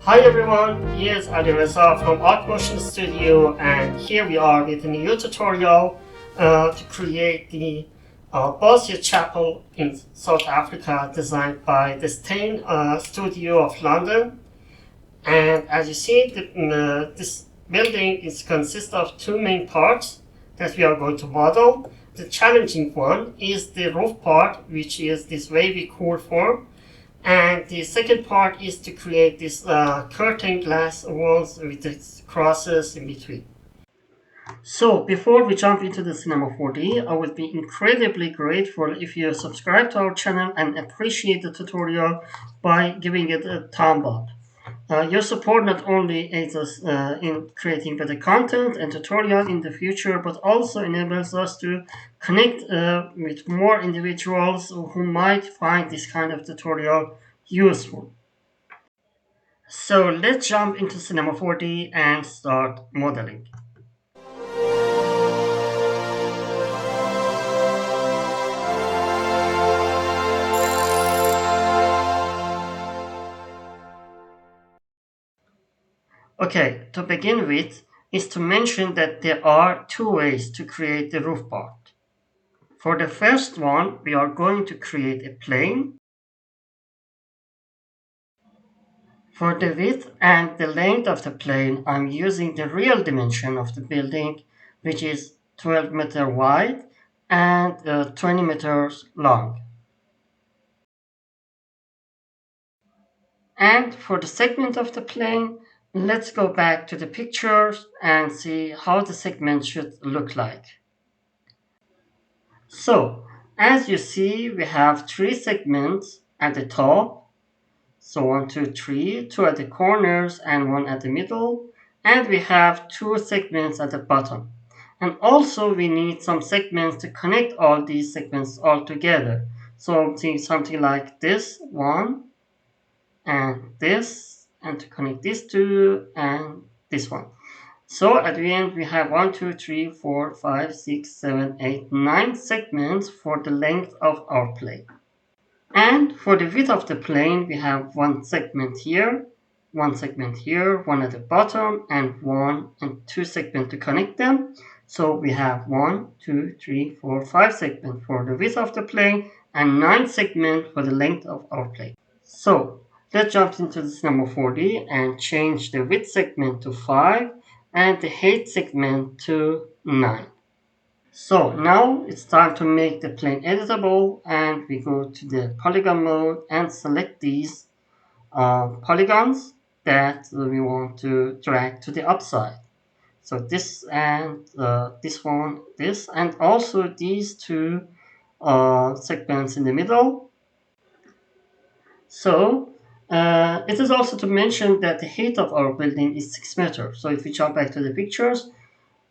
Hi everyone, here's Alireza from ArcMotion Studio, and here we are with a new tutorial to create the Bosjes Chapel in South Africa, designed by the Stain Studio of London. And as you see, this building consists of two main parts that we are going to model. The challenging one is the roof part, which is this wavy core form. And the second part is to create these curtain glass walls with the crosses in between. So before we jump into the Cinema 4D, I would be incredibly grateful if you subscribe to our channel and appreciate the tutorial by giving it a thumb up. Your support not only aids us in creating better content and tutorial in the future, but also enables us to connect with more individuals who might find this kind of tutorial useful. So let's jump into Cinema 4D and start modeling. Okay, to begin with is to mention that there are two ways to create the roof part. For the first one, we are going to create a plane. For the width and the length of the plane, I'm using the real dimension of the building, which is 12 meters wide and 20 meters long. And for the segment of the plane, let's go back to the pictures and see how the segment should look like. So, as you see, we have three segments at the top. So 1, 2, 3, two at the corners and one at the middle. And we have two segments at the bottom. And also we need some segments to connect all these segments all together. So something like this one and this, and to connect these two and this one. So at the end we have 1, 2, 3, 4, 5, 6, 7, 8, 9 segments for the length of our plane. And for the width of the plane, we have one segment here, one segment here, one at the bottom, and one and two segments to connect them. So we have 1, 2, 3, 4, 5 segments for the width of the plane and 9 segments for the length of our plane. So let's jump into this number 4D and change the width segment to 5 and the height segment to 9. So now it's time to make the plane editable, and we go to the polygon mode and select these polygons that we want to drag to the upside. So this and this one, this, and also these two segments in the middle. So it is also to mention that the height of our building is 6 meters. So if we jump back to the pictures,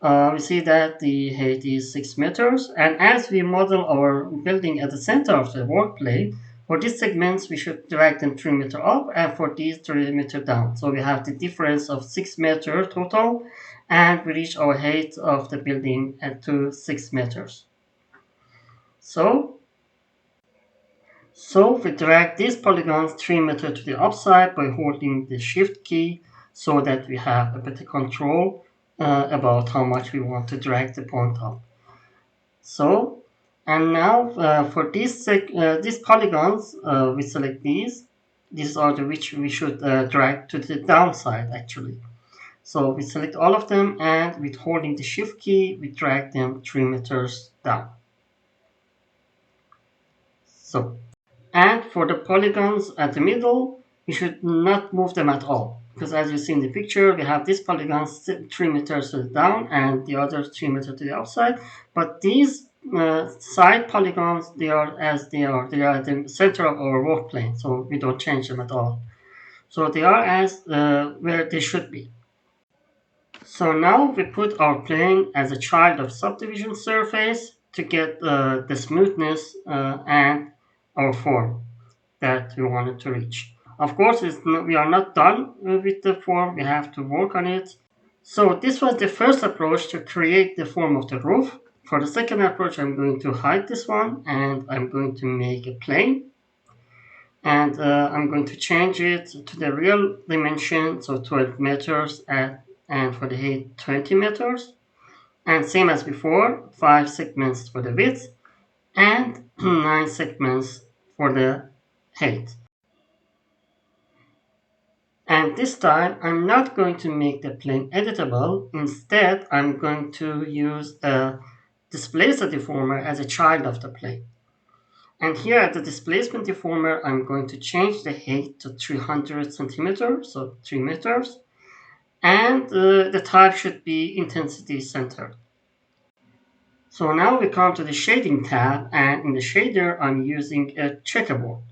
we see that the height is 6 meters, and as we model our building at the center of the work plane, for these segments we should drag them 3 meters up, and for these 3 meters down. So we have the difference of 6 meters total, and we reach our height of the building at 6 meters. So we drag these polygons 3 meters to the upside by holding the shift key, so that we have a better control about how much we want to drag the point up. So, and now for these polygons, we select these. These are the which we should drag to the downside actually. So we select all of them, and with holding the shift key, we drag them 3 meters down. So, and for the polygons at the middle, we should not move them at all, because as you see in the picture, we have these polygons 3 meters down and the other 3 meters to the outside. But these side polygons, they are as they are. They are at the center of our work plane, so we don't change them at all. So they are as where they should be. So now we put our plane as a child of subdivision surface to get the smoothness and our form that we wanted to reach. Of course, we are not done with the form, we have to work on it. So this was the first approach to create the form of the roof. For the second approach, I'm going to hide this one and I'm going to make a plane. and I'm going to change it to the real dimension, so 12 meters, and for the height 20 meters, and same as before, 5 segments for the width and 9 segments for the height. And this time I'm not going to make the plane editable. Instead, I'm going to use the displacement deformer as a child of the plane. And here at the displacement deformer, I'm going to change the height to 300 centimeters, so 3 meters. And the type should be intensity centered. So now we come to the shading tab, and in the shader, I'm using a checkerboard.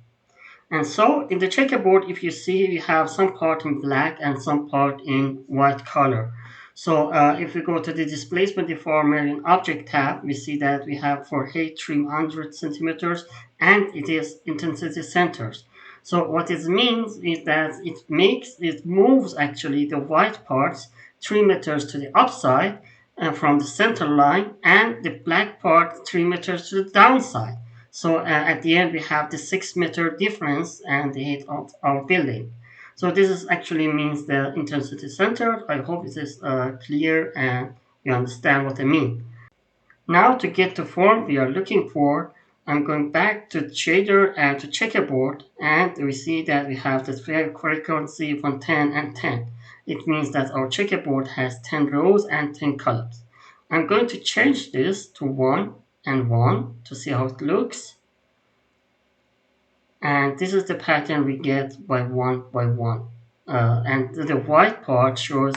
And so in the checkerboard, if you see, we have some part in black and some part in white color. So if we go to the displacement deformer in object tab, we see that we have for height 300 centimeters and it is intensity centers. So what it means is that it moves actually the white parts 3 meters to the upside from the center line, and the black part 3 meters to the downside. So at the end, we have the 6 meter difference and the height of our building. So this is actually means the intensity center. I hope it is clear and you understand what I mean. Now to get the form we are looking for, I'm going back to shader and to checkerboard, and we see that we have the frequency from 10 and 10. It means that our checkerboard has 10 rows and 10 columns. I'm going to change this to 1 and 1 to see how it looks. And this is the pattern we get by one. And the white part shows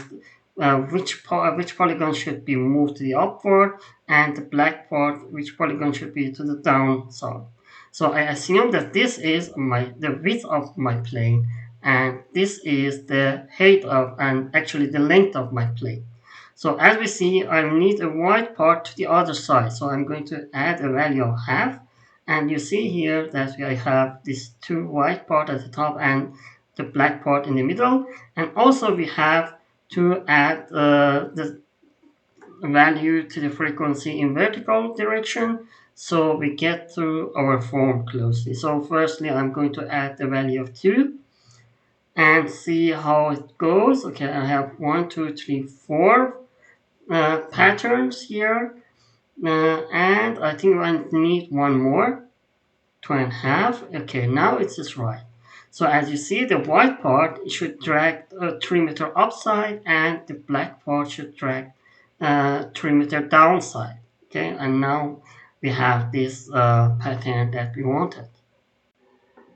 which polygon should be moved to the upward, and the black part, which polygon should be to the downside. So I assume that this is the width of my plane, and this is the height of, and actually the length of my plane. So as we see, I need a white part to the other side. So I'm going to add a value of half. And you see here that I have these two white part at the top and the black part in the middle. And also we have to add the value to the frequency in vertical direction, so we get to our form closely. So firstly, I'm going to add the value of 2 and see how it goes. Okay, I have 1, 2, 3, 4 patterns here. And I think I need one more. 2.5. Okay, now it is right. So as you see, the white part should drag 3 meter upside, and the black part should drag 3 meter downside. Okay, and now we have this pattern that we wanted.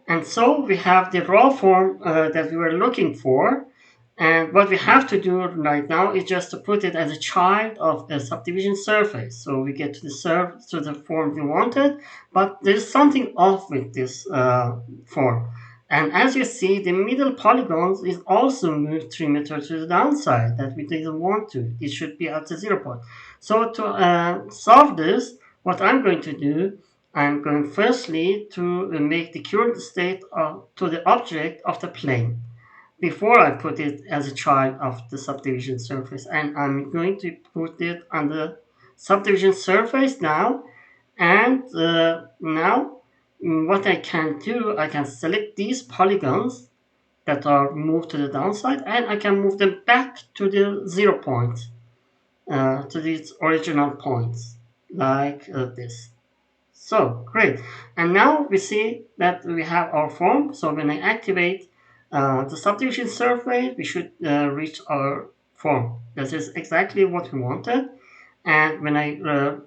And so we have the raw form that we were looking for. And what we have to do right now is just to put it as a child of a subdivision surface. So we get to the form we wanted, but there's something off with this form. And as you see, the middle polygons is also moved 3 meters to the downside that we didn't want to. It should be at the 0 point. So to solve this, what I'm going to do, I'm going firstly to make the current state to the object of the plane before I put it as a child of the subdivision surface. And I'm going to put it on the subdivision surface now. And now what I can do, I can select these polygons that are moved to the downside, and I can move them back to the 0 point, to these original points, like this. So great. And now we see that we have our form. So when I activate the subdivision surface, we should reach our form. This is exactly what we wanted. And when I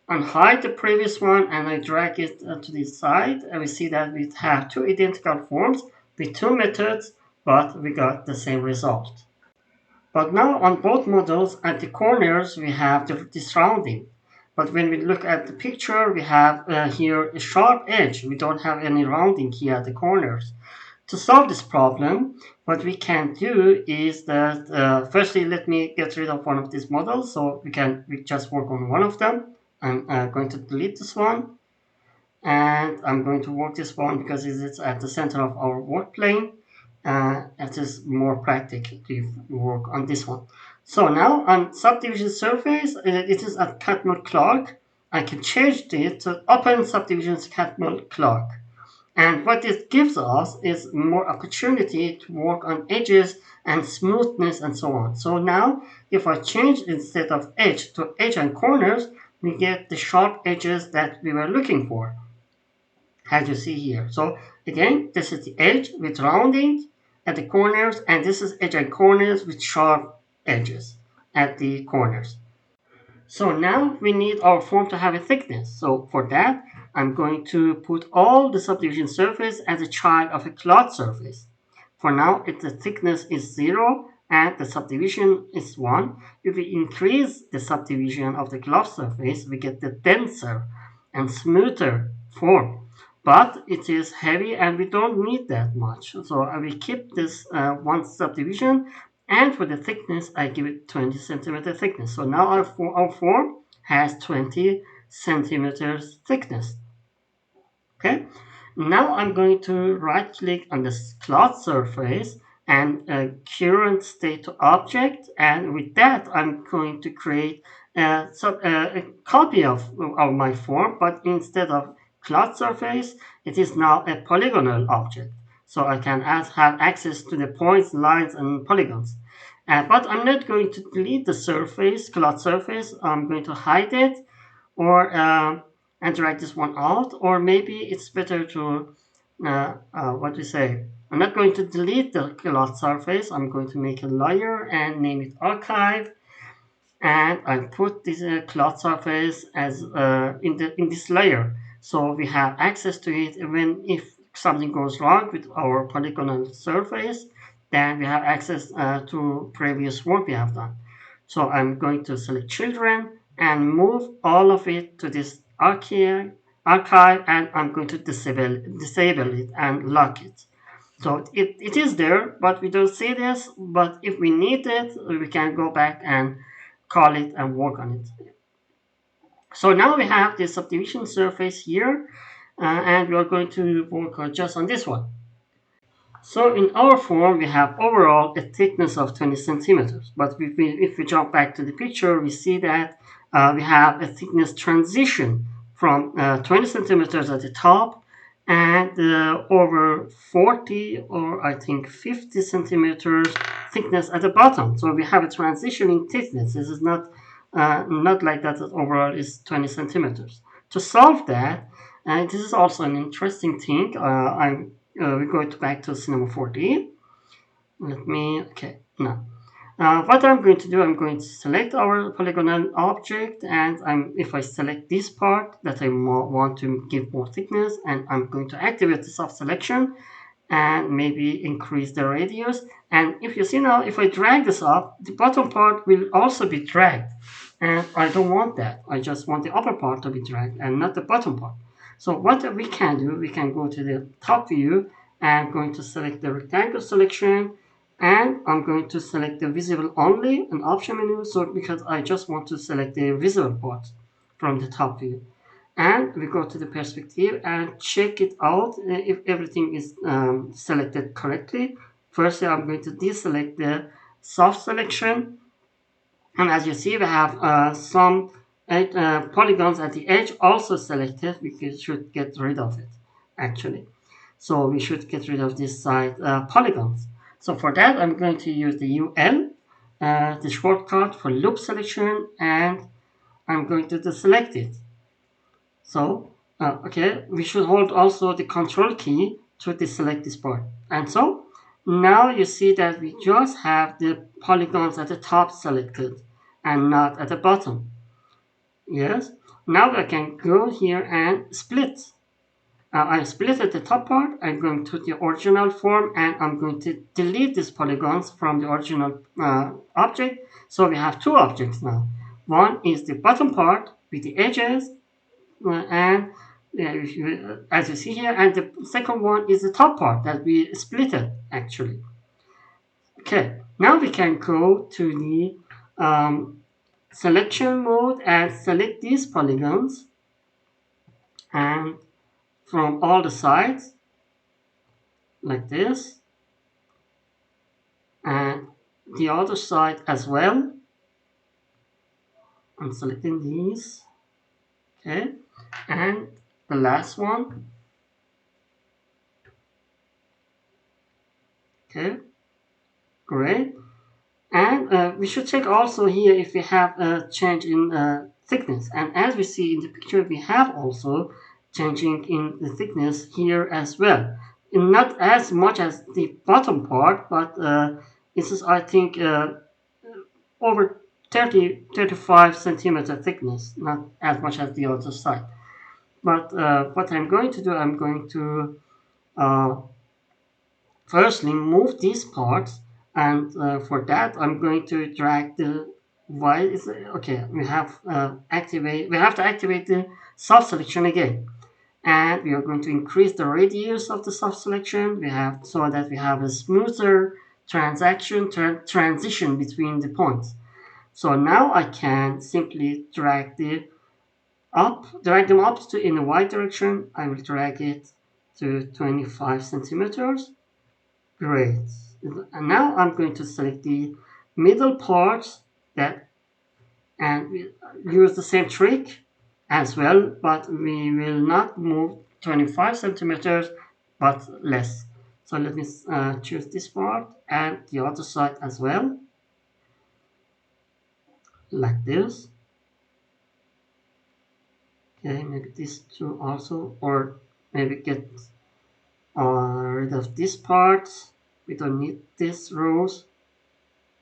unhide the previous one and I drag it to the side, we see that we have two identical forms with two methods, but we got the same result. But now on both models, at the corners, we have this rounding. But when we look at the picture, we have here a sharp edge. We don't have any rounding here at the corners. To solve this problem, what we can do is that, firstly, let me get rid of one of these models so we just work on one of them. I'm going to delete this one. And I'm going to work this one because it's at the center of our work plane. It is more practical to work on this one. So now on subdivision surface, it is at Catmull Clark. I can change it to open subdivisions Catmull Clark. And what this gives us is more opportunity to work on edges and smoothness and so on. So now if I change instead of edge to edge and corners, we get the sharp edges that we were looking for, as you see here. So again, this is the edge with rounding at the corners, and this is edge and corners with sharp edges at the corners. So now we need our form to have a thickness. So for that, I'm going to put all the subdivision surface as a child of a cloth surface. For now, if the thickness is 0 and the subdivision is 1, if we increase the subdivision of the cloth surface, we get the denser and smoother form. But it is heavy and we don't need that much. So I will keep this one subdivision, and for the thickness I give it 20 centimeter thickness. So now our form has 20 centimeters thickness. Okay, now I'm going to right click on this cloth surface and current state to object, and with that I'm going to create a copy of my form, but instead of cloth surface it is now a polygonal object, so I can have access to the points, lines and polygons. But I'm not going to delete the surface, cloth surface. I'm going to hide it, or and drag this one out, or maybe it's better to what we say, I'm not going to delete the cloth surface. I'm going to make a layer and name it archive, and I put this cloth surface as in this layer, so we have access to it even if something goes wrong with our polygonal surface. Then we have access to previous work we have done. So I'm going to select children and move all of it to this archive, and I'm going to disable it and lock it. So it is there, but we don't see this. But if we need it, we can go back and call it and work on it. So now we have the subdivision surface here, and we are going to work just on this one. So in our form, we have overall a thickness of 20 centimeters. But if we jump back to the picture, we see that we have a thickness transition from 20 centimeters at the top and over 40 or I think 50 centimeters thickness at the bottom. So we have a transitioning thickness. This is not like that overall is 20 centimeters. To solve that, and this is also an interesting thing, we go back to Cinema 4D. Okay, now. What I'm going to do, I'm going to select our polygonal object, and if I select this part that I want to give more thickness, and I'm going to activate the soft selection and maybe increase the radius. And if you see now, if I drag this up, the bottom part will also be dragged. And I don't want that. I just want the upper part to be dragged and not the bottom part. So what we can do, we can go to the top view and going to select the rectangle selection, and I'm going to select the visible only, an option menu, so because I just want to select the visible part from the top view. And we go to the perspective and check it out if everything is selected correctly. Firstly, I'm going to deselect the soft selection, and as you see, we have some polygons at the edge also selected. We should get rid of it actually. So we should get rid of this side polygons. So for that, I'm going to use the UL, the shortcut for loop selection, and I'm going to deselect it. So, okay, we should hold also the control key to deselect this part. And so, now you see that we just have the polygons at the top selected and not at the bottom. Yes, now I can go here and split. I split at the top part, I'm going to the original form, and I'm going to delete these polygons from the original object. So we have two objects now. One is the bottom part with the edges, and as you see here, and the second one is the top part that we split it actually. Okay, now we can go to the selection mode and select these polygons, and from all the sides like this, and the other side as well. I'm selecting these. Okay, and the last one. Okay, great. And we should check also here if we have a change in thickness. And as we see in the picture, we have also changing in the thickness here as well. And not as much as the bottom part, but this is, I think, over 30, 35 centimeter thickness, not as much as the other side. But what I'm going to do, I'm going to uh, firstly move these parts, and for that I'm going to drag the why is it okay, we have to activate the soft selection again, and we are going to increase the radius of the soft selection we have so that we have a smoother transition between the points. So now I can simply drag them up to in the y direction. I will drag it to 25 centimeters. Great. And now I'm going to select the middle parts that and we use the same trick as well, but we will not move 25 centimeters, but less. So let me choose this part and the other side as well, like this. Okay, maybe these two also, or maybe get rid of this part. We don't need this rows.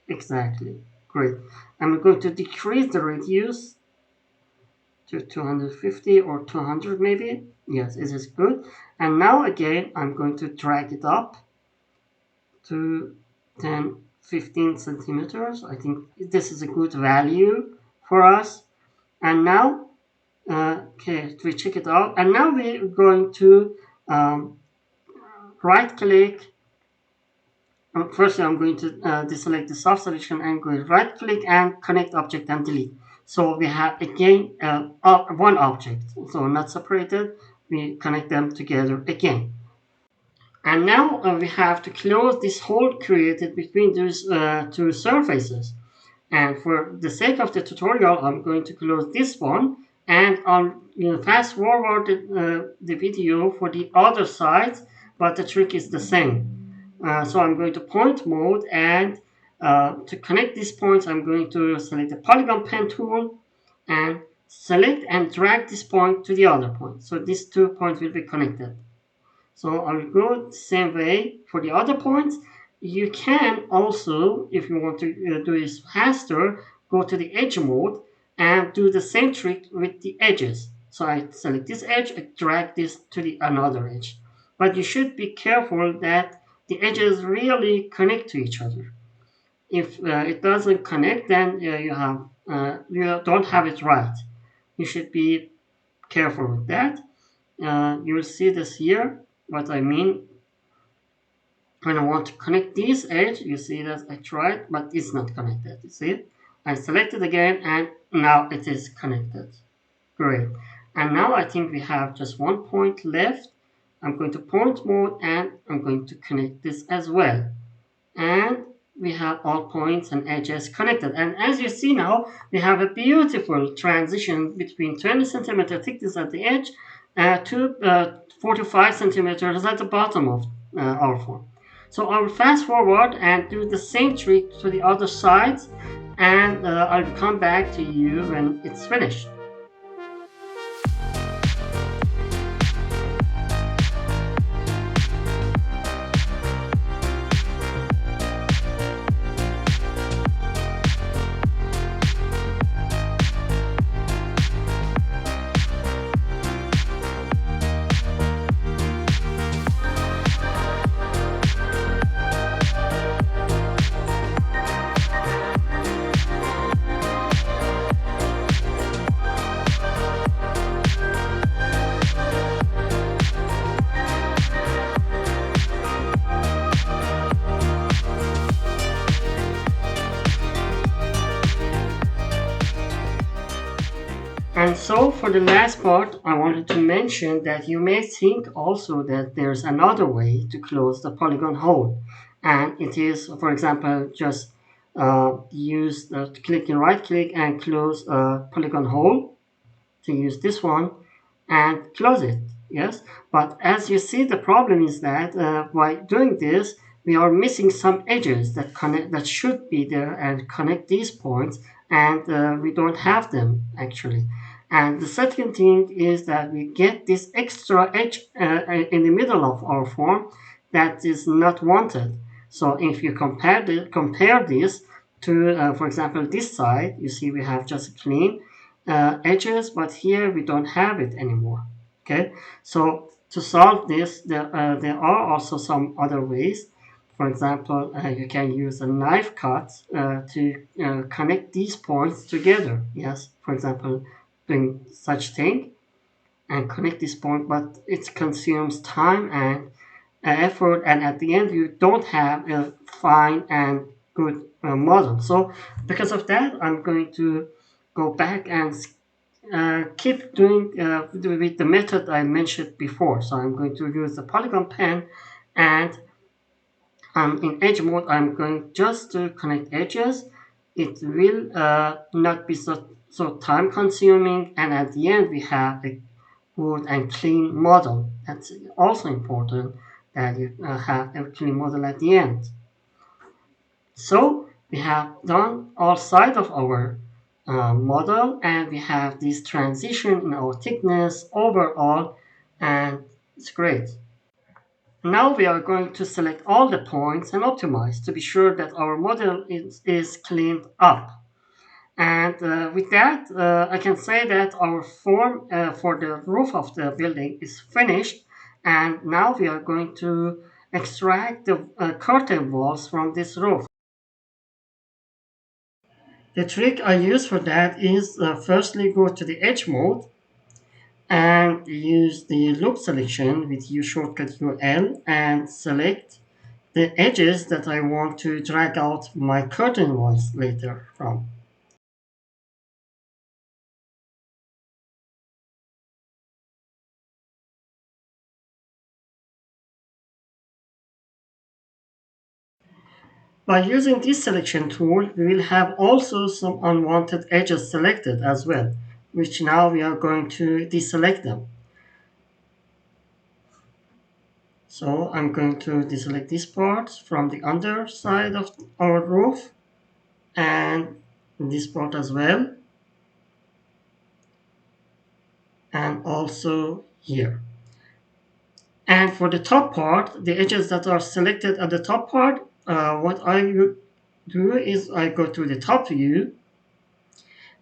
Exactly. Great. I'm going to decrease the radius to 250 or 200 maybe. Yes, it is good. And now again, I'm going to drag it up to 10, 15 centimeters. I think this is a good value for us. And now, okay, we check it out. And now we're going to right click. Firstly, I'm going to deselect the soft selection and go right click and connect object and delete. So we have again one object, so not separated. We connect them together again. And now we have to close this hole created between those two surfaces. And for the sake of the tutorial, I'm going to close this one and I'll fast forward the video for the other side, but the trick is the same. So I'm going to point mode, and to connect these points, I'm going to select the polygon pen tool and select and drag this point to the other point. So these 2 points will be connected. So I'll go the same way for the other points. You can also, if you want to do this faster, go to the edge mode and do the same trick with the edges. So I select this edge, I drag this to the another edge. But you should be careful that the edges really connect to each other. If it doesn't connect, then you don't have it right. You should be careful with that. You'll see this here, what I mean. When I want to connect this edge, you see that I tried, but it's not connected. You see it? I select it again, and now it is connected. Great. And now I think we have just one point left. I'm going to point mode, and I'm going to connect this as well. And we have all points and edges connected. And as you see now, we have a beautiful transition between 20 centimeter thickness at the edge to 45 centimeters at the bottom of our form. So I will fast forward and do the same trick to the other side, and I'll come back to you when it's finished. And so for the last part, I wanted to mention that you may think also that there's another way to close the polygon hole. And it is, for example, just use the click and right click and close a polygon hole, to use this one and close it. Yes, but as you see, the problem is that by doing this, we are missing some edges that connect that should be there and connect these points, and we don't have them actually. And the second thing is that we get this extra edge in the middle of our form that is not wanted. So if you compare this to, for example, this side, you see we have just clean edges, but here we don't have it anymore. Okay, so to solve this, there are also some other ways. For example, you can use a knife cut to connect these points together. Yes, for example, doing such thing and connect this point, but it consumes time and effort, and at the end you don't have a fine and good model. So because of that, I'm going to go back and keep doing with the method I mentioned before. So I'm going to use the polygon pen, and in edge mode I'm going just to connect edges. It will not be so time consuming, and at the end we have a good and clean model. That's also important, that you have a clean model at the end. So we have done all sides of our model, and we have this transition in our thickness overall, and it's great. Now we are going to select all the points and optimize to be sure that our model is cleaned up. And with that, I can say that our form for the roof of the building is finished. And now we are going to extract the curtain walls from this roof. The trick I use for that is firstly go to the edge mode and use the loop selection with U shortcut UL and select the edges that I want to drag out my curtain walls later from. By using this selection tool, we will have also some unwanted edges selected as well, which now we are going to deselect them. So I'm going to deselect this part from the underside of our roof and this part as well, and also here. And for the top part, the edges that are selected at the top part, what I do is I go to the top view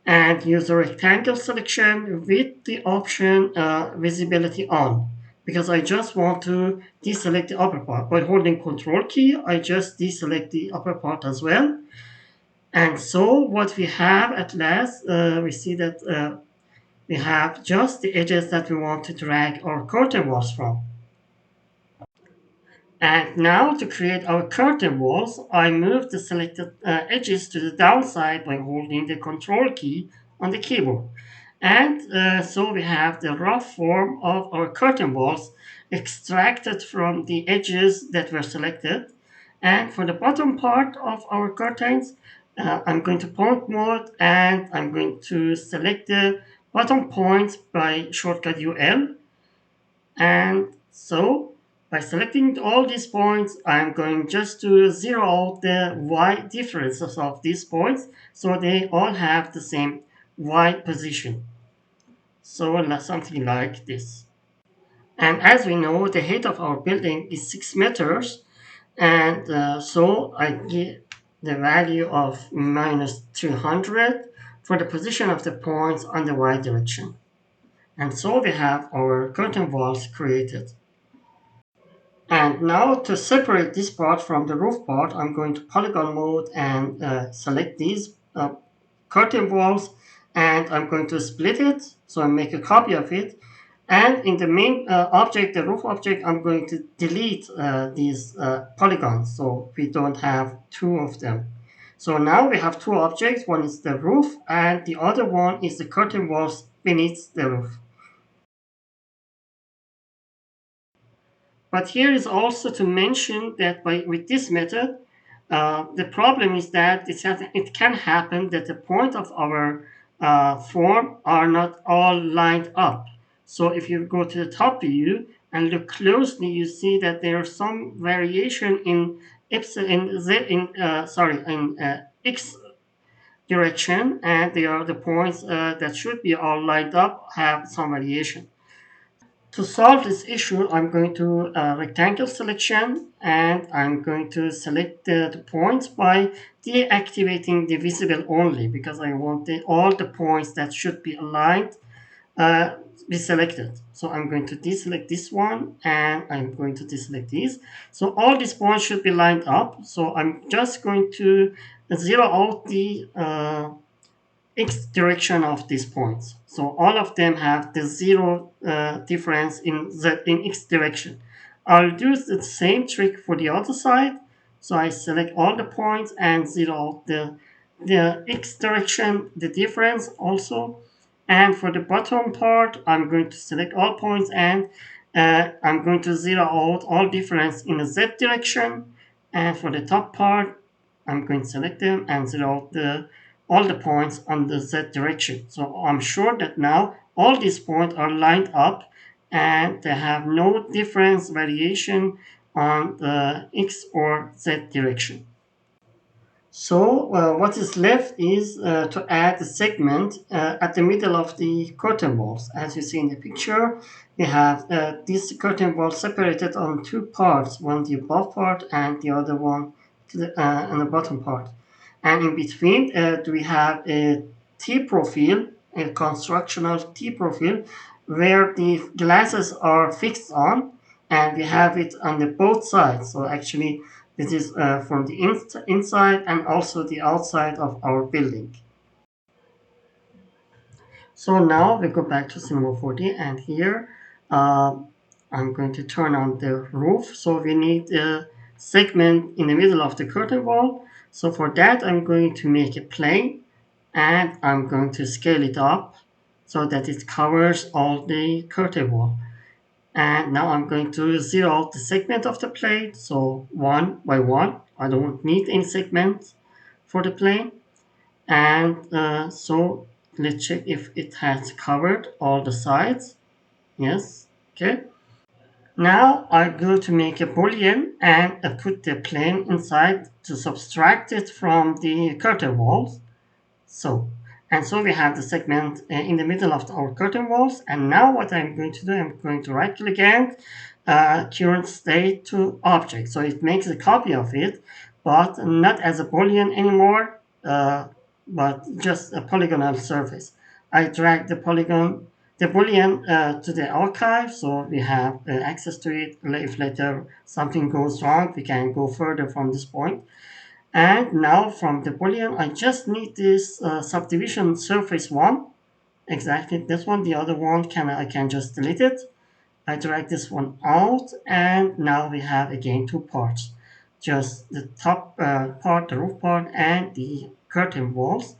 and use the rectangle selection with the option visibility on, because I just want to deselect the upper part. By holding Control key, I just deselect the upper part as well. And so what we have at last, we see that we have just the edges that we want to drag our curtain walls from. And now to create our curtain walls, I move the selected edges to the downside by holding the Control key on the keyboard. And so we have the rough form of our curtain walls extracted from the edges that were selected. And for the bottom part of our curtains, I'm going to point mode, and I'm going to select the bottom points by shortcut UL. And so by selecting all these points, I'm going just to zero out the Y differences of these points, so they all have the same Y position. So something like this. And as we know, the height of our building is 6 meters, and so I get the value of minus 300 for the position of the points on the Y direction. And so we have our curtain walls created. And now to separate this part from the roof part, I'm going to polygon mode and select these curtain walls, and I'm going to split it, so I make a copy of it. And in the main object, the roof object, I'm going to delete these polygons, so we don't have two of them. So now we have two objects, one is the roof and the other one is the curtain walls beneath the roof. But here is also to mention that with this method, the problem is that it can happen that the point of our form are not all lined up. So if you go to the top view and look closely, you see that there is some variation in x direction, and the points that should be all lined up have some variation. To solve this issue, I'm going to rectangle selection, and I'm going to select the points by deactivating the visible only, because I want all the points that should be aligned uh, be selected. So I'm going to deselect this one, and I'm going to deselect this. So all these points should be lined up. So I'm just going to zero out the x direction of these points. So all of them have the zero difference in x direction. I'll do the same trick for the other side. So I select all the points and zero out the x direction, the difference also. And for the bottom part, I'm going to select all points, and I'm going to zero out all difference in the z direction. And for the top part, I'm going to select them and zero out all the points on the z direction. So I'm sure that now all these points are lined up and they have no difference variation on the x or z direction. So what is left is to add a segment at the middle of the curtain walls. As you see in the picture, we have this curtain wall separated on two parts, one the above part and the other one on the bottom part. And in between, we have a T-profile, a constructional T-profile, where the glasses are fixed on, and we have it on the both sides. So actually, this is from the inside and also the outside of our building. So now we go back to Cinema 4D, and here uh, I'm going to turn on the roof. So we need a segment in the middle of the curtain wall. So for that, I'm going to make a plane, and I'm going to scale it up so that it covers all the curtain wall. And now I'm going to zero out the segment of the plane. So one by one, I don't need any segments for the plane. And so let's check if it has covered all the sides. Yes, okay. Now I go to make a boolean and put the plane inside to subtract it from the curtain walls. So, and so we have the segment in the middle of our curtain walls. And now what I'm going to do, I'm going to right click and current state to object. So it makes a copy of it, but not as a boolean anymore, but just a polygonal surface. I drag the boolean to the archive, so we have access to it. If later something goes wrong, we can go further from this point. And now from the boolean, I just need this subdivision surface one, exactly this one. The other one I can just delete it. I drag this one out, and now we have again two parts, just the top part, the roof part, and the curtain walls,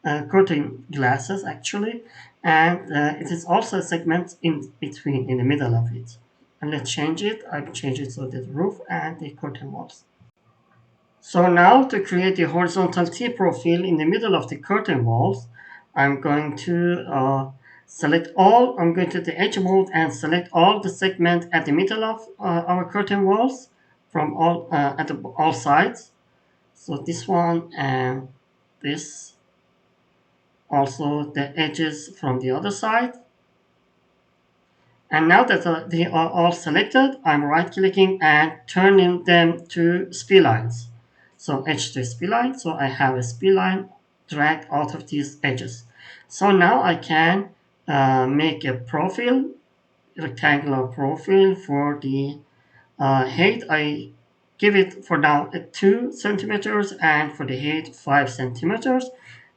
curtain glasses actually, and it is also a segment in between, in the middle of it. And let's change it. I change it so that the roof and the curtain walls. So now to create the horizontal T-profile in the middle of the curtain walls, I'm going to select all, I'm going to the edge mode and select all the segment at the middle of our curtain walls from all sides. So this one and this, also the edges from the other side. And now that they are all selected, I'm right clicking and turning them to splines. So edge to spline. So I have a spline drag out of these edges. So now I can make a profile, rectangular profile for the height. I give it for now 2 centimeters, and for the height 5 centimeters.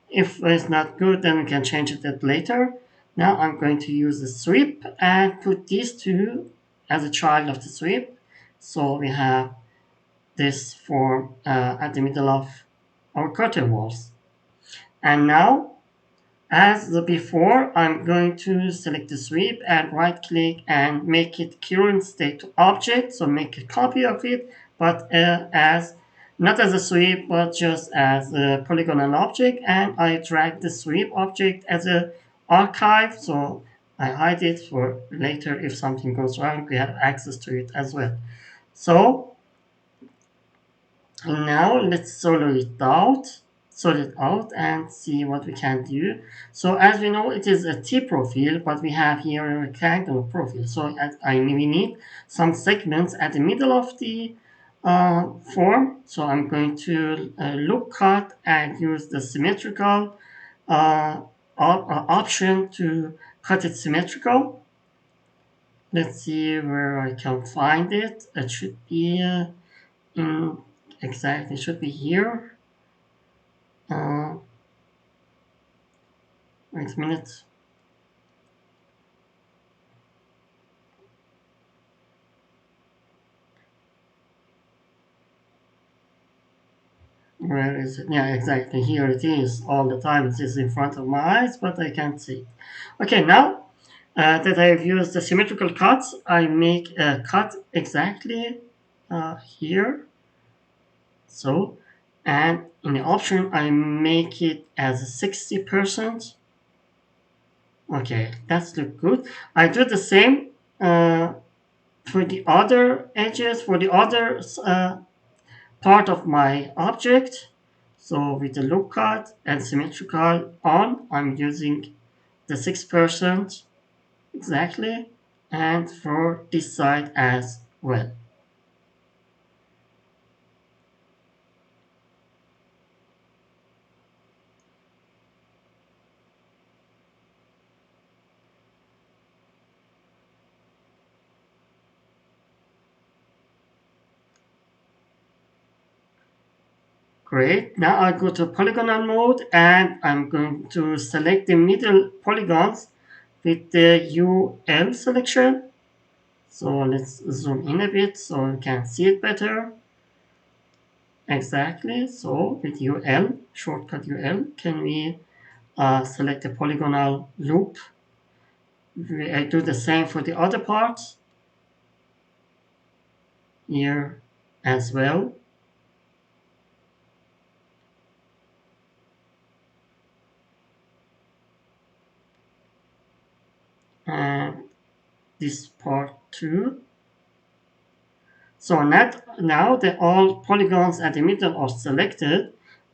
If it's not good, then we can change it later. Now I'm going to use the sweep and put these two as a child of the sweep. So we have this form at the middle of our curtain walls. And now, as the before, I'm going to select the sweep and right click and make it current state to object. So make a copy of it, but as not as a sweep, but just as a polygonal object. And I drag the sweep object as a archive. So I hide it for later. If something goes wrong, we have access to it as well. So Now let's sort it out and see what we can do. So as we know, it is a T profile, but we have here a rectangular profile. So we need some segments at the middle of the form. So I'm going to look cut and use the symmetrical uh, option to cut it symmetrical. Let's see where I can find it. It should be in exactly, it should be here. Uh, Wait a minute. Where is it? Yeah, exactly. Here it is. All the time it is in front of my eyes, but I can't see it. Okay, now that I've used the symmetrical cuts, I make a cut exactly here. So, and in the option, I make it as 60%. Okay, that's look good. I do the same for the other edges, for the other part of my object. So with the loop cut and symmetrical on, I'm using the 6% exactly, and for this side as well. Great. Now I go to polygonal mode and I'm going to select the middle polygons with the UL selection. So let's zoom in a bit so you can see it better. Exactly. So with UL, shortcut UL, can we select the polygonal loop? I do the same for the other parts here as well. And this part too. So now that all polygons at the middle are selected,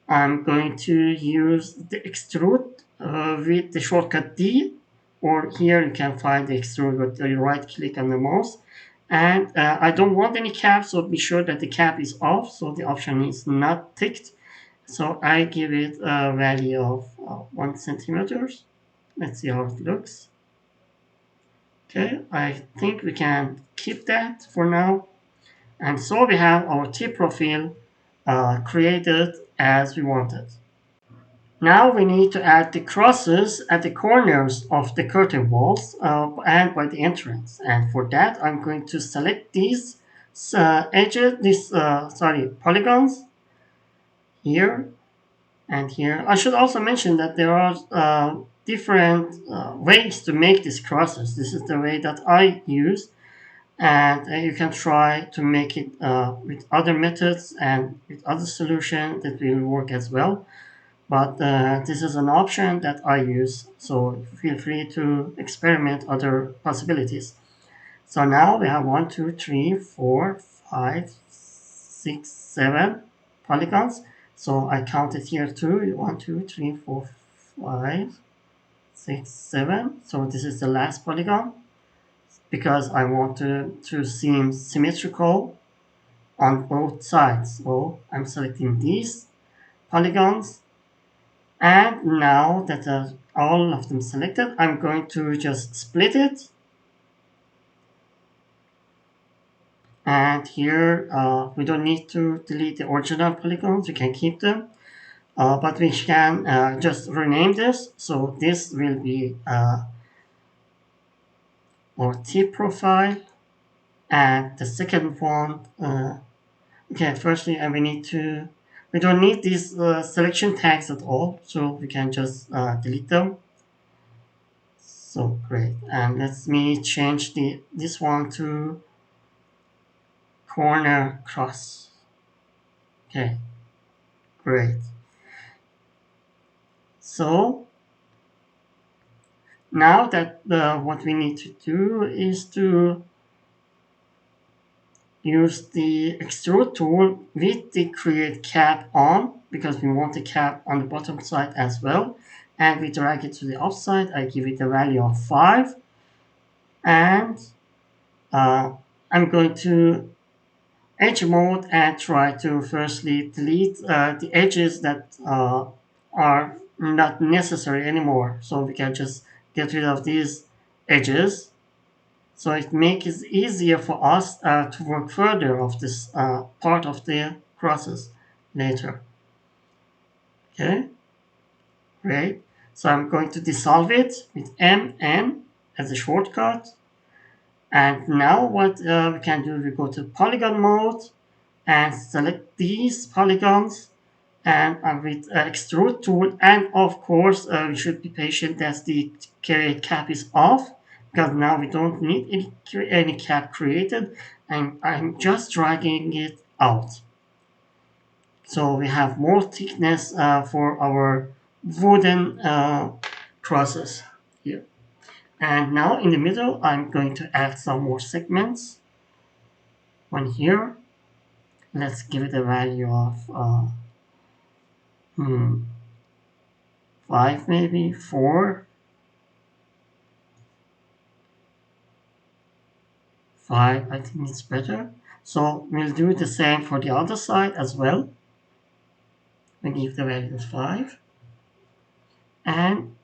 I'm going to use the extrude with the shortcut D, or here you can find the extrude with the right click on the mouse. And I don't want any cap, so be sure that the cap is off, so the option is not ticked. So I give it a value of 1 centimeters. Let's see how it looks. Okay, I think we can keep that for now. And so we have our T profile created as we wanted. Now we need to add the crosses at the corners of the curtain walls and by the entrance. And for that, I'm going to select these polygons here and here. I should also mention that there are different ways to make these crosses. This is the way that I use, and you can try to make it with other methods and with other solutions that will work as well. But this is an option that I use, so feel free to experiment other possibilities. So now we have 1, 2, 3, 4, 5, 6, 7 polygons. So I counted here too. 1, 2, 3, 4, 5, 6, 7. So this is the last polygon because I want to seem symmetrical on both sides. So I'm selecting these polygons. And now that all of them selected, I'm going to just split it. And here we don't need to delete the original polygons, we can keep them. But we can just rename this. So this will be our T profile. And the second one, okay, firstly, we don't need these selection tags at all. So we can just delete them. So great. And let me change this one to corner cross. Okay, great. So now that what we need to do is to use the extrude tool with the create cap on, because we want the cap on the bottom side as well, and we drag it to the upside. I give it a value of 5, and I'm going to edge mode and try to firstly delete the edges that are not necessary anymore, so we can just get rid of these edges, so it makes it easier for us to work further of this part of the process later. Okay, great. So I'm going to dissolve it with MN as a shortcut. And now what we can do, we go to polygon mode and select these polygons, and with extrude tool, and of course we should be patient as the cap is off, because now we don't need any cap created, and I'm just dragging it out, so we have more thickness for our wooden crosses here. And now in the middle I'm going to add some more segments. One here, let's give it a value of 5, maybe 4. 5, I think it's better. So we'll do the same for the other side as well. We give the value of 5. And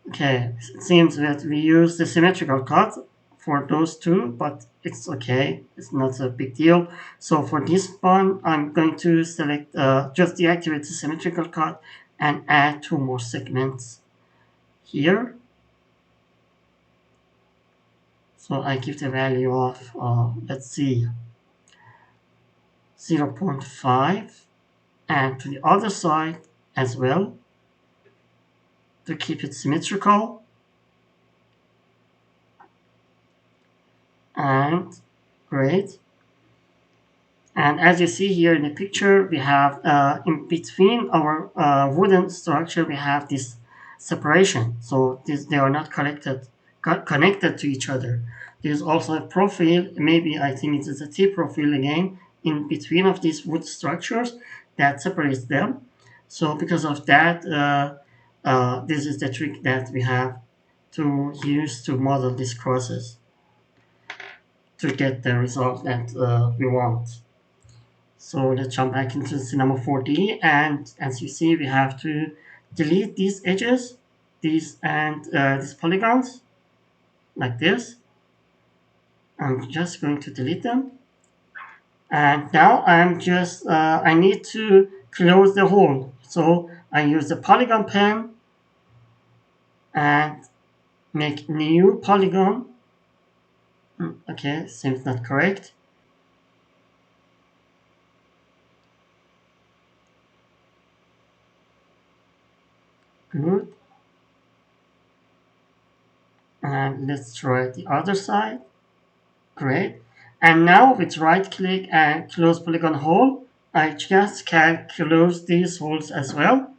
okay, it seems that we use the symmetrical cut for those two, but it's okay. It's not a big deal. So for this one, I'm going to select, just deactivate the symmetrical cut and add 2 more segments here. So I give the value of, let's see, 0.5, and to the other side as well, to keep it symmetrical. And great. And as you see here in the picture, we have in between our wooden structure, we have this separation. So they are not connected to each other. There's also a profile, maybe I think it is a T profile again, in between of these wood structures that separates them. So because of that, this is the trick that we have to use to model these crosses to get the result that we want. So let's jump back into Cinema 4D, and as you see, we have to delete these edges, these and these polygons, like this. I'm just going to delete them. And now I need to close the hole. So I use the polygon pen and make new polygon. Okay, seems not correct. Good. And let's try the other side. Great. And now with right click and close polygon hole, I just can close these holes as well.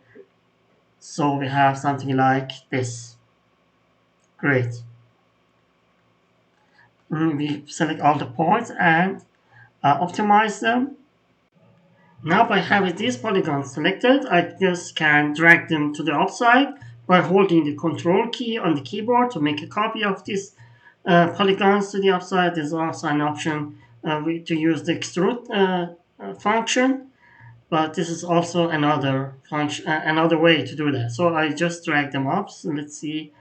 So we have something like this. Great. We select all the points and optimize them. Now by having these polygons selected, I just can drag them to the outside by holding the control key on the keyboard to make a copy of these polygons to the outside. There's also an option to use the extrude function, but this is also another function, another way to do that. So I just drag them up. So let's see,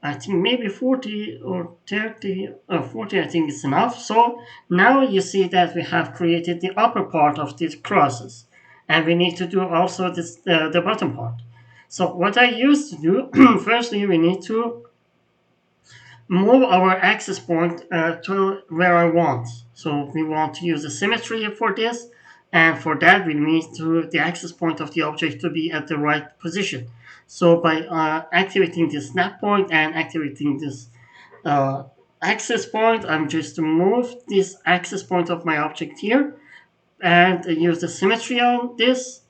I think maybe 40 or 30, 40 I think is enough. So now you see that we have created the upper part of this crosses, and we need to do also this the bottom part. So what I used to do, firstly we need to move our access point to where I want. So we want to use a symmetry for this, and for that we need the access point of the object to be at the right position. So by activating the snap point and activating this access point, I'm just to move this access point of my object here and use the symmetry on this.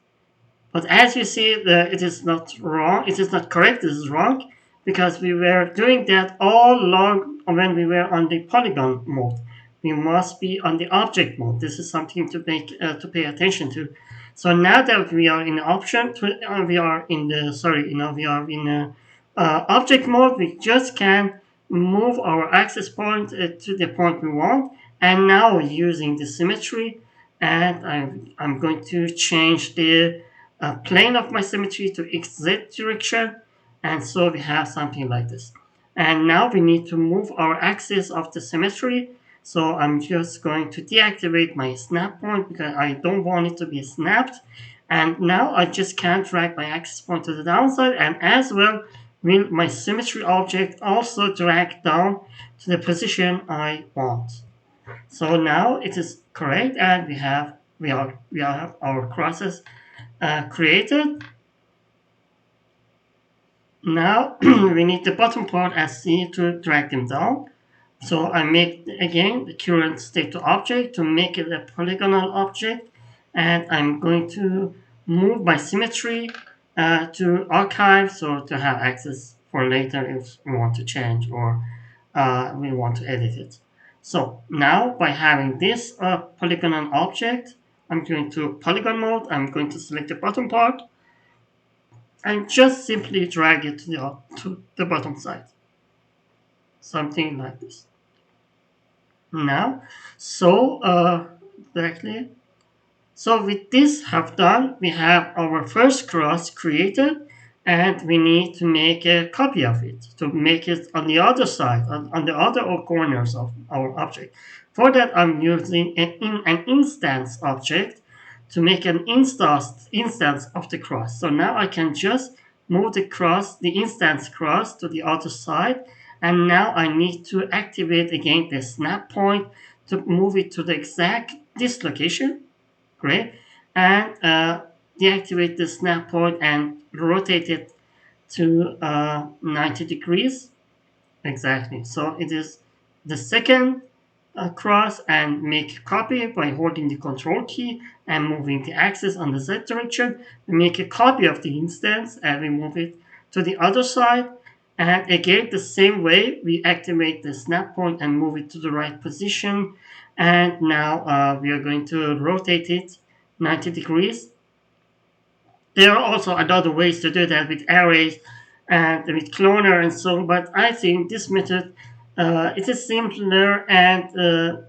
But as you see, it is not wrong. It is not correct. This is wrong, because we were doing that all along when we were on the polygon mode. we must be on the object mode. This is something to pay attention to. So now that we are in we are in the we are in object mode. We just can move our access point to the point we want. And now using the symmetry, and I'm going to change the plane of my symmetry to XZ direction, and so we have something like this. And now we need to move our axis of the symmetry. So I'm just going to deactivate my snap point because I don't want it to be snapped. And now I just can't drag my axis point to the downside, and as well will my symmetry object also drag down to the position I want. So now it is correct, and we have our crosses created. Now we need the bottom part as C to drag them down. So I make again the current state to object to make it a polygonal object, and I'm going to move my symmetry to archive, so to have access for later if we want to change or we want to edit it. So now by having this polygonal object, I'm going to polygon mode. I'm going to select the bottom part and just simply drag it to the bottom side. Something like this. Now, so directly. So with this have done, we have our first cross created, and we need to make a copy of it to make it on the other side, on the other corners of our object. For that, I'm using an instance object to make an instance of the cross. So now I can just move the instance cross to the other side, and now I need to activate again the snap point to move it to the exact this location. Great. And deactivate the snap point and rotate it to 90 degrees. Exactly. So it is the second cross, and make a copy by holding the control key and moving the axis on the Z direction. We make a copy of the instance and we move it to the other side. And again, the same way, we activate the snap point and move it to the right position. And now we are going to rotate it 90 degrees. There are also other ways to do that with arrays and with cloner and so on, but I think this method it is simpler and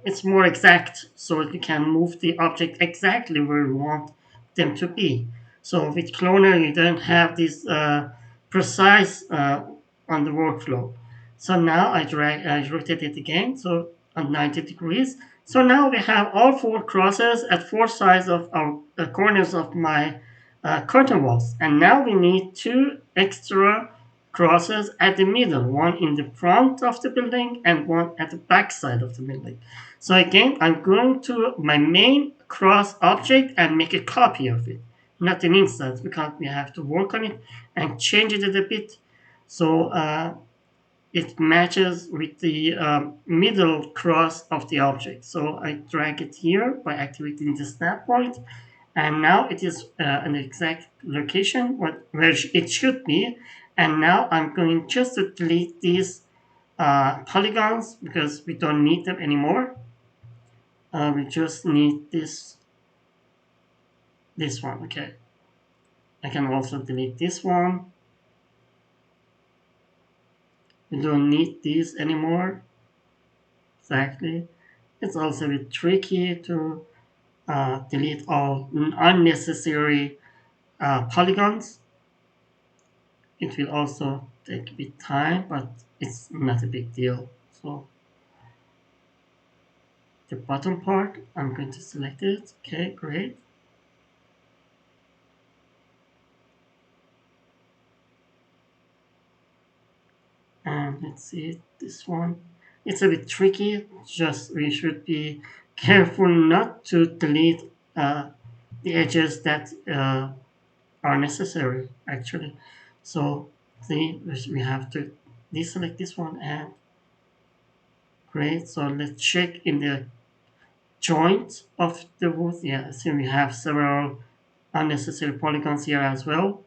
it's more exact, so you can move the object exactly where you want them to be. So with cloner you don't have this precise on the workflow. So now I rotate it again, so on 90 degrees. So now we have all four crosses at four sides of our corners of my curtain walls. And now we need two extra crosses at the middle, one in the front of the building and one at the back side of the building. So again, I'm going to my main cross object and make a copy of it, not an instance, because we have to work on it and change it a bit. So it matches with the middle cross of the object. So I drag it here by activating the snap point, and now it is an exact location where it should be. And now I'm going just to delete these polygons because we don't need them anymore. We just need this one. Okay, I can also delete this one. We don't need these anymore. Exactly. It's also a bit tricky to delete all unnecessary polygons. It will also take a bit time, but it's not a big deal. So the bottom part, I'm going to select it. Okay, great. And let's see this one. It's a bit tricky. Just we should be careful not to delete the edges that are necessary actually. So see, we have to deselect this one, and great. So let's check in the joint of the wood. Yeah, see we have several unnecessary polygons here as well.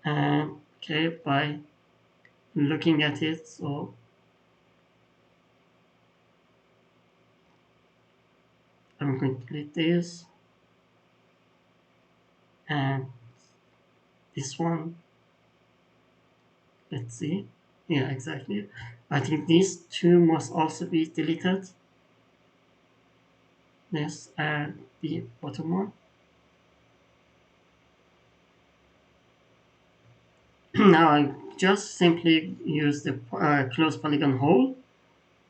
And okay, by looking at it, so I'm going to delete this and this one. Let's see. Yeah, exactly. I think these two must also be deleted. This and the bottom one. Now I just simply use the close polygon hole,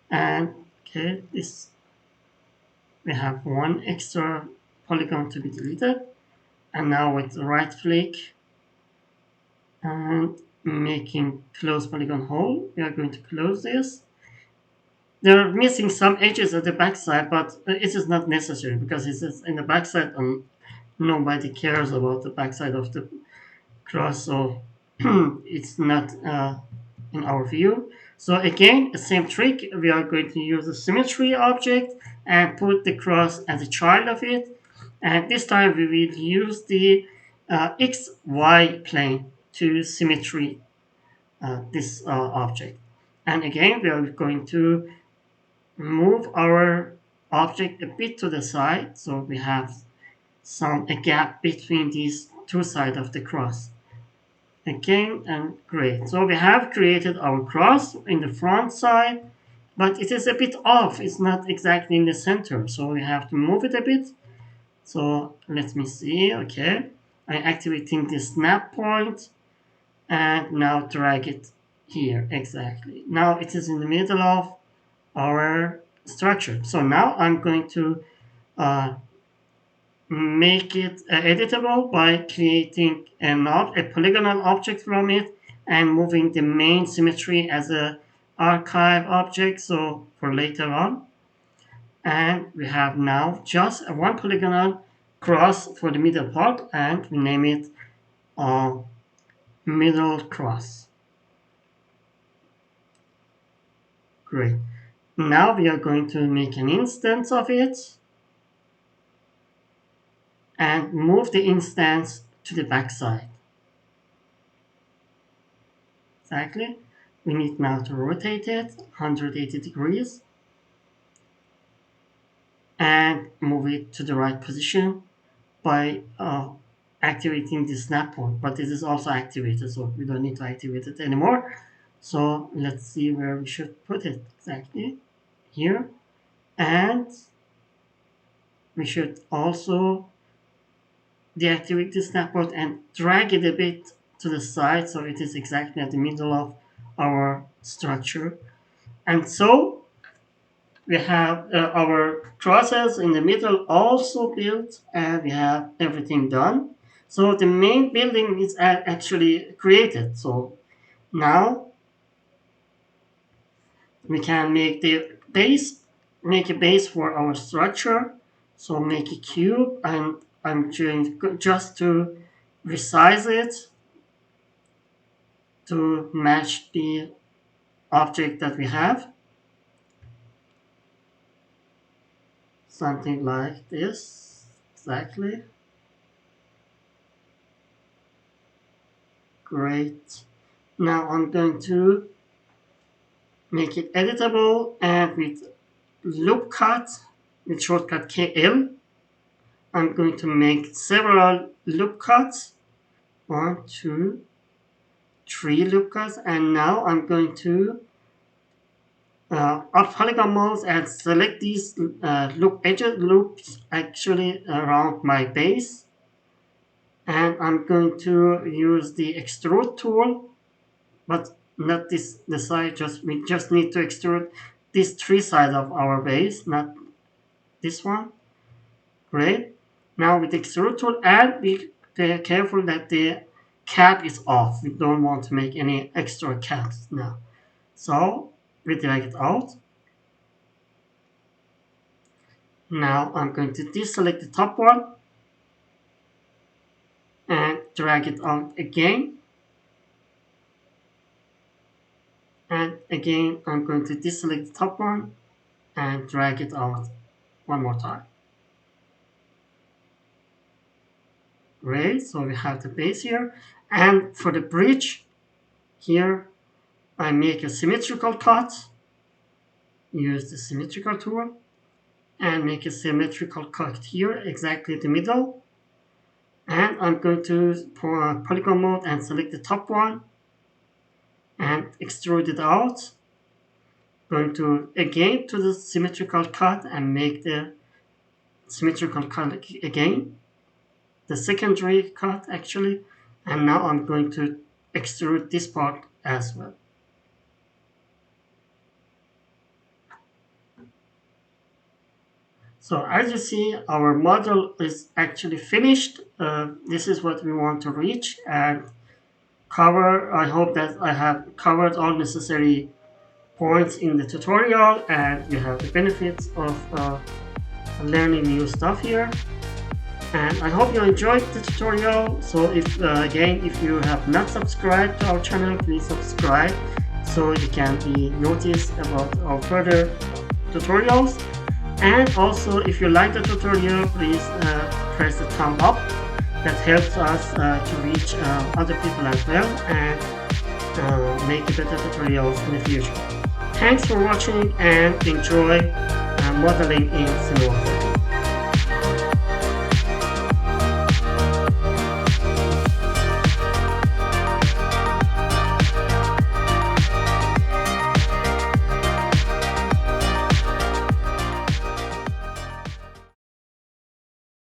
and okay, this we have one extra polygon to be deleted. And now with the right click and making close polygon hole, we are going to close this. They're missing some edges at the backside, but it is not necessary because it is in the backside and nobody cares about the backside of the cross, so it's not in our view. So again, the same trick, we are going to use a symmetry object and put the cross as a child of it. And this time we will use the XY plane to symmetry this object. And again, we are going to move our object a bit to the side, so we have a gap between these two sides of the cross. Again, and great. So we have created our cross in the front side, but it is a bit off. It's not exactly in the center, so we have to move it a bit. So let me see. Okay, I'm activating the snap point, and now drag it here. Exactly. Now it is in the middle of our structure. So now I'm going to uh, make it editable by creating a polygonal object from it and moving the main symmetry as a archive object, so for later on. And we have now just a one polygonal cross for the middle part, and we name it uh, middle cross. Great. Now we are going to make an instance of it and move the instance to the backside. Exactly. We need now to rotate it 180 degrees and move it to the right position by activating the snap point. But it is also activated, so we don't need to activate it anymore. So let's see where we should put it exactly. Here. And we should also deactivate the snap point and drag it a bit to the side so it is exactly at the middle of our structure. And so we have our crosses in the middle also built, and we have everything done. So the main building is actually created. So now we can make make a base for our structure. So make a cube, and I'm going just to resize it to match the object that we have. Something like this, exactly. Great. Now I'm going to make it editable, and with loop cut, with shortcut KL, I'm going to make several loop cuts. 1, 2, 3 loop cuts, and now I'm going to up polygon modes and select these loops actually around my base, and I'm going to use the extrude tool, but not the side. We just need to extrude these three sides of our base, not this one. Great. Now with the extrude tool, and be careful that the cap is off. We don't want to make any extra caps now. So we drag it out. Now I'm going to deselect the top one and drag it out again. And again, I'm going to deselect the top one and drag it out one more time. Great, so we have the base here. And for the bridge, here I make a symmetrical cut. Use the symmetrical tool. and make a symmetrical cut here, exactly the middle. And I'm going to polygon mode and select the top one and extrude it out. Going to again to the symmetrical cut and make the symmetrical cut again, the secondary cut actually. And now I'm going to extrude this part as well. So as you see, our model is actually finished. This is what we want to reach and cover. I hope that I have covered all necessary points in the tutorial and you have the benefits of learning new stuff here. And I hope you enjoyed the tutorial. So if again, if you have not subscribed to our channel, please subscribe so you can be noticed about our further tutorials. And also, if you like the tutorial, please press the thumb up. That helps us to reach other people as well and make better tutorials in the future. Thanks for watching and enjoy modeling in Cinema 4D.